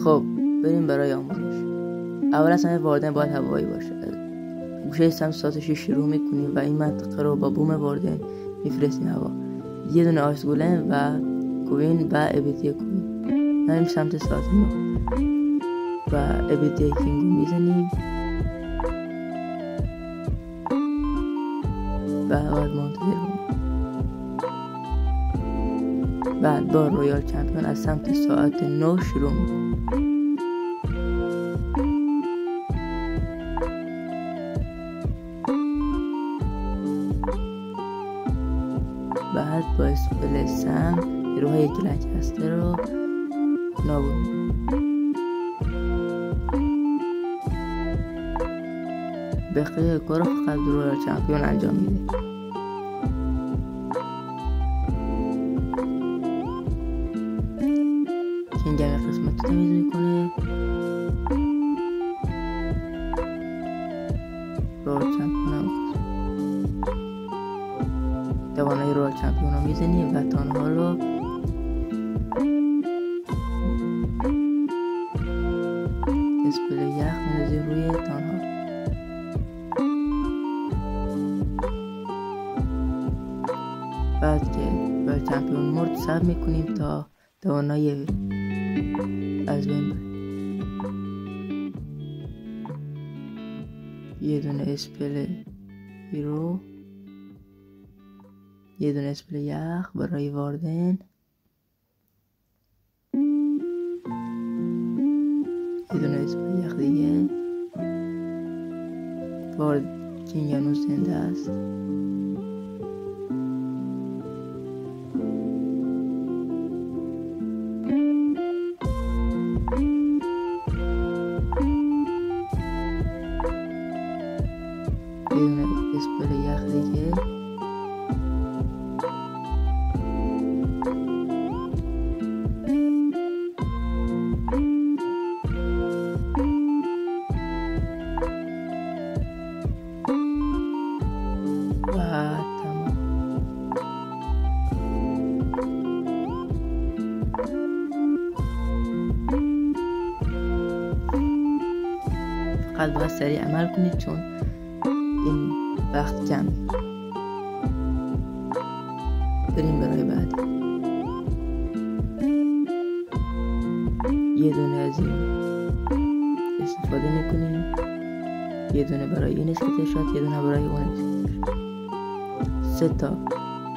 خب بریم برای آموزش. اول از همه واردن باید هوایی باشه. گوشه سمت ساعت 6 شروع میکنیم و این منطقه رو با بوم واردن میفرستیم هوا. یه دونه آیس گولن و کوین و ابیدی کوین بریم سمت ساعت 9 و ابیدی کینگو میزنیم و باید منتظر کنیم. بعد با رویال چمپیون از سمت ساعت 9 شروع میکنیم. بعد با اسپل سم نیروهای گلنکستر رو نابود میکنیم. بقیه کار فقط رویال چمپیون انجام میده. کینگ هم قسمت رو تمیز میکنه. رویال چمپیون هم توانایی رویال چمپیون رو میزنیم و تانها رو اسپل یخ میندازیم روی تانها. بعد که رویال چمپیون مرد صبر میکنیم تا توانایی از بین بره. یه دونه اسپل هیرو، یه دونه اسپل یخ برای واردن، یه دونه اسپل یخ دیگه. کینگ هنوز زنده است. یه دونه اسپل یخ دیگه. و تمام. فقط باید سریع عمل کنید چون این وقت کم. بریم برای بعدی. یه دونه از این استفاده میکنیم، یه دونه برای این اسکیت شات، یه دونه برای اون اسکیت شات. 3 تا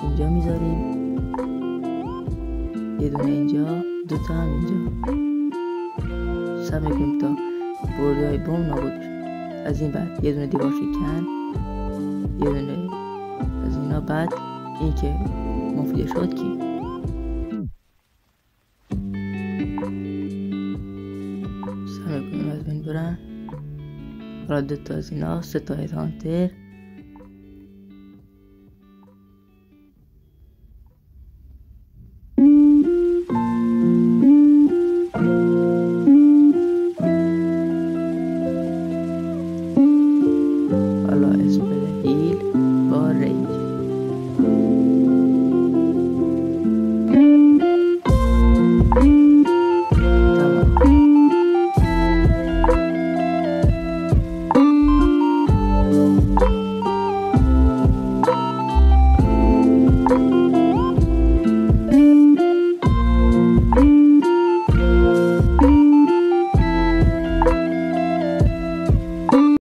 اینجا میذاریم، یه دونه اینجا، 2 تا هم اینجا. سب میکنیم تا بردهای بوم نابود بشه. از این بعد یه دونه دیوار شکن، یه دونه از اینا. بعد این که مفید شد کی سب میکنیم از بین برن. حالا 2 تا از اینا، 3 تا هانتر